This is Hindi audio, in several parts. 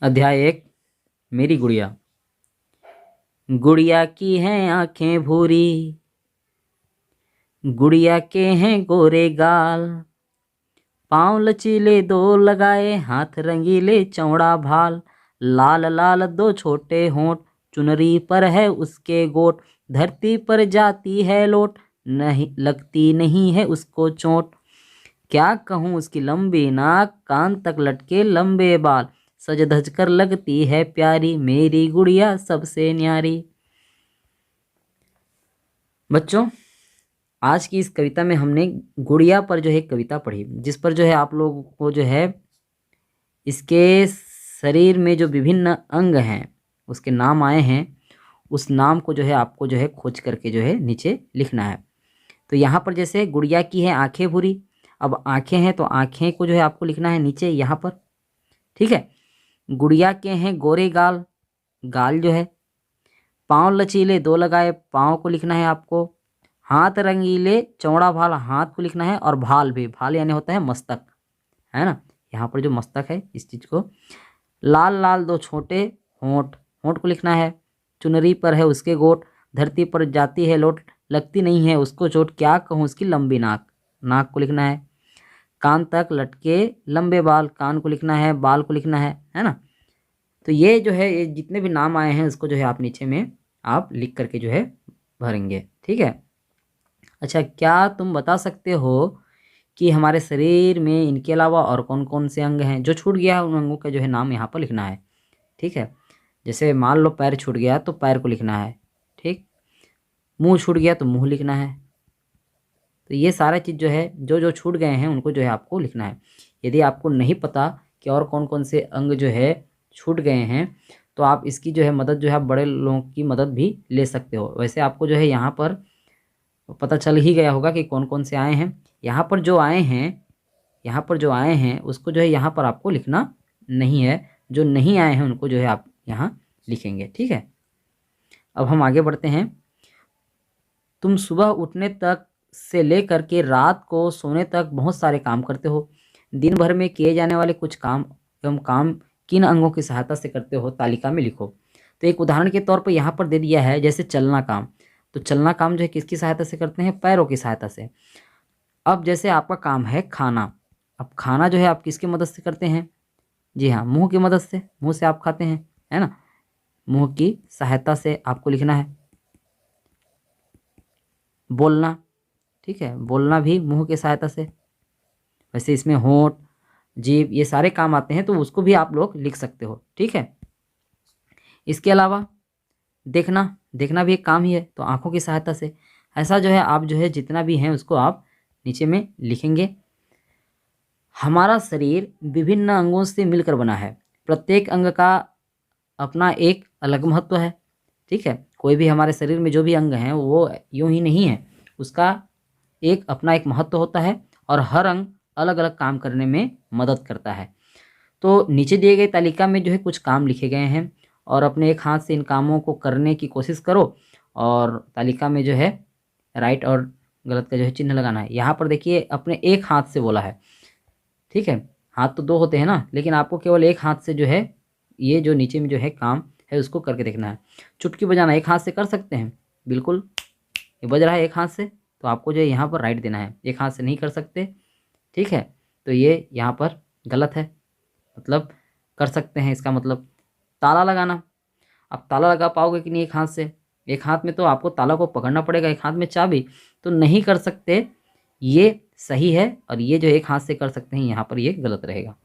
अध्याय 1। मेरी गुड़िया। गुड़िया की हैं आंखें भूरी, गुड़िया के हैं गोरे गाल, पाँव लचीले दो लगाए, हाथ रंगीले चौड़ा भाल, लाल लाल दो छोटे होंठ, चुनरी पर है उसके गोट, धरती पर जाती है लोट, नहीं लगती नहीं है उसको चोट। क्या कहूँ उसकी लंबी नाक, कान तक लटके लंबे बाल, सज धज कर लगती है प्यारी, मेरी गुड़िया सबसे न्यारी। बच्चों, आज की इस कविता में हमने गुड़िया पर जो है कविता पढ़ी, जिस पर जो है आप लोगों को जो है इसके शरीर में जो विभिन्न अंग हैं उसके नाम आए हैं। उस नाम को जो है आपको जो है खोज करके जो है नीचे लिखना है। तो यहाँ पर जैसे गुड़िया की है आंखें भूरी, अब आंखें हैं तो आंखें को जो है आपको लिखना है नीचे यहाँ पर। ठीक है। गुड़िया के हैं गोरे गाल, गाल जो है। पाँव लचीले दो लगाए, पाँव को लिखना है आपको। हाथ रंगीले चौड़ा भाल, हाथ को लिखना है। और भाल भी, भाल यानी होता है मस्तक, है ना। यहाँ पर जो मस्तक है इस चीज़ को। लाल लाल दो छोटे होंठ, होंठ को लिखना है। चुनरी पर है उसके गोट, धरती पर जाती है लोट, लगती नहीं है उसको चोट। क्या कहूँ उसकी लंबी नाक, नाक को लिखना है। कान तक लटके लंबे बाल, कान को लिखना है, बाल को लिखना है ना। तो ये जो है ये जितने भी नाम आए हैं उसको जो है आप नीचे में आप लिख करके जो है भरेंगे। ठीक है। अच्छा, क्या तुम बता सकते हो कि हमारे शरीर में इनके अलावा और कौन कौन से अंग हैं? जो छूट गया है उन अंगों का जो है नाम यहाँ पर लिखना है। ठीक है। जैसे मान लो पैर छूट गया तो पैर को लिखना है। ठीक। मुंह छूट गया तो मुंह लिखना है। तो ये सारा चीज़ जो है जो जो छूट गए हैं उनको जो है आपको लिखना है। यदि आपको नहीं पता कि और कौन कौन से अंग जो है छूट गए हैं तो आप इसकी जो है मदद जो है बड़े लोगों की मदद भी ले सकते हो। वैसे आपको जो है यहाँ पर पता चल ही गया होगा कि कौन कौन से आए हैं। यहाँ पर जो आए हैं, यहाँ पर जो आए हैं उसको जो है यहाँ पर आपको लिखना नहीं है। जो नहीं आए हैं उनको जो है आप यहाँ लिखेंगे। ठीक है। अब हम आगे बढ़ते हैं। तुम सुबह उठने तक से लेकर के रात को सोने तक बहुत सारे काम करते हो। दिन भर में किए जाने वाले कुछ काम एवं काम किन अंगों की सहायता से करते हो, तालिका में लिखो। तो एक उदाहरण के तौर पर यहाँ पर दे दिया है, जैसे चलना काम। तो चलना काम जो है किसकी सहायता से करते हैं? पैरों की सहायता से। अब जैसे आपका काम है खाना, अब खाना जो है आप किसकी मदद से करते हैं? जी हाँ, मुंह की मदद से, मुंह से आप खाते हैं, है ना। मुंह की सहायता से आपको लिखना है। बोलना, ठीक है, बोलना भी मुंह की सहायता से। वैसे इसमें होंठ, जीभ, ये सारे काम आते हैं तो उसको भी आप लोग लिख सकते हो। ठीक है। इसके अलावा देखना, देखना भी एक काम ही है, तो आंखों की सहायता से। ऐसा जो है आप जो है जितना भी हैं उसको आप नीचे में लिखेंगे। हमारा शरीर विभिन्न अंगों से मिलकर बना है। प्रत्येक अंग का अपना एक अलग महत्व है। ठीक है। कोई भी हमारे शरीर में जो भी अंग हैं वो यूं ही नहीं है, उसका एक अपना एक महत्व होता है और हर अंग अलग अलग काम करने में मदद करता है। तो नीचे दिए गए तालिका में जो है कुछ काम लिखे गए हैं और अपने एक हाथ से इन कामों को करने की कोशिश करो और तालिका में जो है राइट और गलत का जो है चिन्ह लगाना है। यहाँ पर देखिए अपने एक हाथ से बोला है। ठीक है। हाथ तो दो होते हैं ना, लेकिन आपको केवल एक हाथ से जो है ये जो नीचे में जो है काम है उसको करके देखना है। चुटकी बजाना एक हाथ से कर सकते हैं, बिल्कुल। ये बज रहा है एक हाथ से, तो आपको जो है यहाँ पर राइट देना है। एक हाथ से नहीं कर सकते, ठीक है, तो ये यहाँ पर गलत है। मतलब कर सकते हैं इसका मतलब। ताला लगाना, आप ताला लगा पाओगे कि नहीं एक हाथ से? एक हाथ में तो आपको ताला को पकड़ना पड़ेगा, एक हाथ में चाबी, तो नहीं कर सकते, ये सही है। और ये जो एक हाथ से कर सकते हैं यहाँ पर ये गलत रहेगा।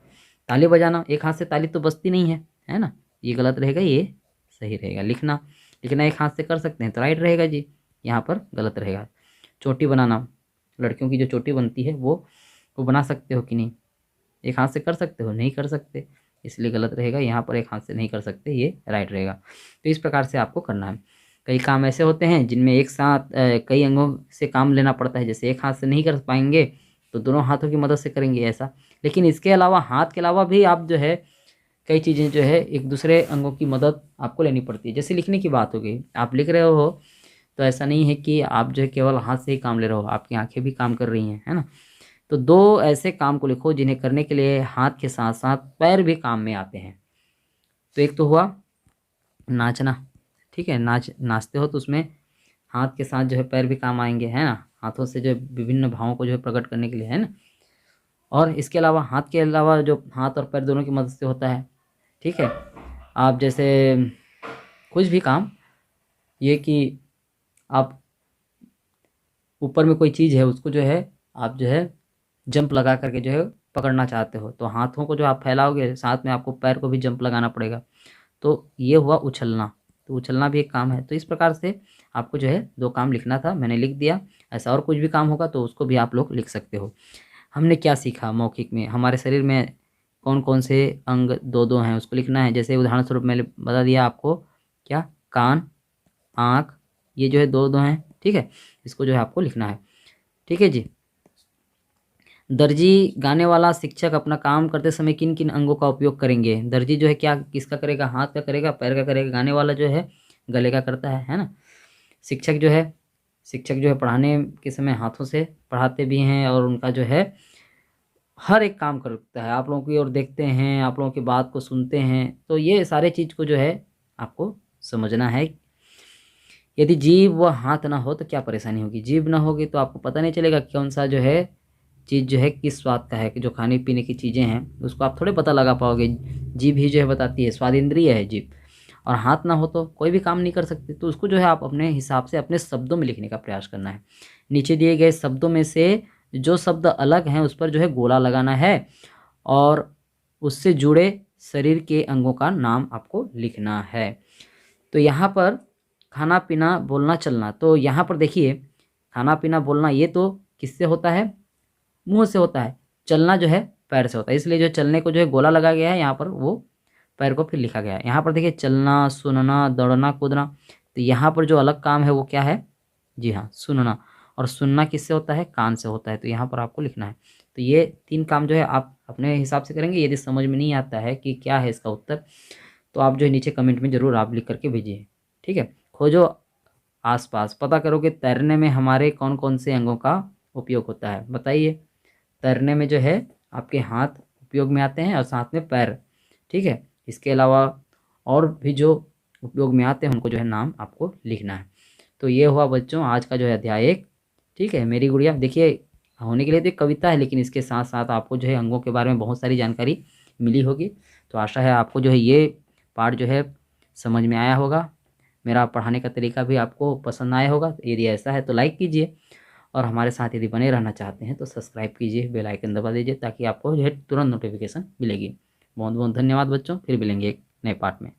ताली बजाना, एक हाथ से ताली तो बजती नहीं है ना, ये गलत रहेगा, ये सही रहेगा। लिखना, लिखना एक हाथ से कर सकते हैं तो राइट रहेगा जी, यहाँ पर गलत रहेगा। चोटी बनाना, लड़कियों की जो चोटी बनती है वो बना सकते हो कि नहीं? एक हाथ से कर सकते हो? नहीं कर सकते, इसलिए गलत रहेगा। यहाँ पर एक हाथ से नहीं कर सकते, ये राइट रहेगा। तो इस प्रकार से आपको करना है। कई काम ऐसे होते हैं जिनमें एक साथ कई अंगों से काम लेना पड़ता है, जैसे एक हाथ से नहीं कर पाएंगे तो दोनों हाथों की मदद से करेंगे ऐसा। लेकिन इसके अलावा हाथ के अलावा भी आप जो है कई चीज़ें जो है एक दूसरे अंगों की मदद आपको लेनी पड़ती है। जैसे लिखने की बात हो गई, आप लिख रहे हो तो ऐसा नहीं है कि आप जो है केवल हाथ से ही काम ले रहे हो, आपकी आंखें भी काम कर रही हैं, है ना। तो दो ऐसे काम को लिखो जिन्हें करने के लिए हाथ के साथ साथ पैर भी काम में आते हैं। तो एक तो हुआ नाचना, ठीक है, नाचते हो तो उसमें हाथ के साथ जो है पैर भी काम आएंगे, है ना, हाथों से जो है विभिन्न भावों को जो है प्रकट करने के लिए, है ना। और इसके अलावा हाथ के अलावा जो हाथ और पैर दोनों की मदद से होता है, ठीक है। आप जैसे कुछ भी काम, ये कि आप ऊपर में कोई चीज़ है उसको जो है आप जो है जंप लगा करके जो है पकड़ना चाहते हो, तो हाथों को जो आप फैलाओगे साथ में आपको पैर को भी जंप लगाना पड़ेगा, तो ये हुआ उछलना। तो उछलना भी एक काम है। तो इस प्रकार से आपको जो है 2 काम लिखना था, मैंने लिख दिया। ऐसा और कुछ भी काम होगा तो उसको भी आप लोग लिख सकते हो। हमने क्या सीखा मौखिक में, हमारे शरीर में कौन कौन से अंग 2-2 हैं उसको लिखना है। जैसे उदाहरण स्वरूप मैंने बता दिया आपको, क्या, कान, आँख, ये जो है 2-2 हैं, ठीक है। इसको जो है आपको लिखना है, ठीक है जी। दर्जी गाने वाला शिक्षक अपना काम करते समय किन किन अंगों का उपयोग करेंगे। दर्जी जो है क्या किसका करेगा, हाथ का करेगा, पैर का करेगा। गाने वाला जो है गले का करता है ना। शिक्षक जो है पढ़ाने के समय हाथों से पढ़ाते भी हैं और उनका जो है हर एक काम करता है, आप लोगों की ओर देखते हैं, आप लोगों की बात को सुनते हैं। तो ये सारे चीज़ को जो है आपको समझना है। यदि जीभ व हाथ ना हो तो क्या परेशानी होगी। जीभ ना होगी तो आपको पता नहीं चलेगा कौन सा जो है चीज़ जो है किस स्वाद का है, कि जो खाने पीने की चीज़ें हैं उसको आप थोड़े पता लगा पाओगे। जीभ ही जो है बताती है, स्वाद इंद्रिय है जीभ। और हाथ ना हो तो कोई भी काम नहीं कर सकते। तो उसको जो है आप अपने हिसाब से अपने शब्दों में लिखने का प्रयास करना है। नीचे दिए गए शब्दों में से जो शब्द अलग हैं उस पर जो है गोला लगाना है और उससे जुड़े शरीर के अंगों का नाम आपको लिखना है। तो यहाँ पर खाना पीना बोलना चलना, तो यहाँ पर देखिए खाना पीना बोलना ये तो किससे होता है, मुंह से होता है। चलना जो है पैर से होता है, इसलिए जो चलने को जो है गोला लगा गया है यहाँ पर, वो पैर को फिर लिखा गया है। यहाँ पर देखिए चलना, सुनना, दौड़ना, कूदना, तो यहाँ पर जो अलग काम है वो क्या है, जी हाँ, सुनना। और सुनना किससे होता है, कान से होता है। तो यहाँ पर आपको लिखना है। तो ये 3 काम जो है आप अपने हिसाब से करेंगे। यदि समझ में नहीं आता है कि क्या है इसका उत्तर, तो आप जो है नीचे कमेंट में ज़रूर आप लिख करके भेजिए, ठीक है। खोजो आसपास, पता करो कि तैरने में हमारे कौन कौन से अंगों का उपयोग होता है, बताइए। तैरने में जो है आपके हाथ उपयोग में आते हैं और साथ में पैर, ठीक है। इसके अलावा और भी जो उपयोग में आते हैं उनको जो है नाम आपको लिखना है। तो ये हुआ बच्चों आज का जो है अध्याय 1, ठीक है। मेरी गुड़िया देखिए होने के लिए तो एक कविता है, लेकिन इसके साथ साथ आपको जो है अंगों के बारे में बहुत सारी जानकारी मिली होगी। तो आशा है आपको जो है ये पार्ट जो है समझ में आया होगा, मेरा पढ़ाने का तरीका भी आपको पसंद आया होगा। यदि ऐसा है तो लाइक कीजिए और हमारे साथ यदि बने रहना चाहते हैं तो सब्सक्राइब कीजिए, बेल आइकन दबा दीजिए ताकि आपको जो है तुरंत नोटिफिकेशन मिलेगी। बहुत बहुत धन्यवाद बच्चों, फिर मिलेंगे एक नए पार्ट में।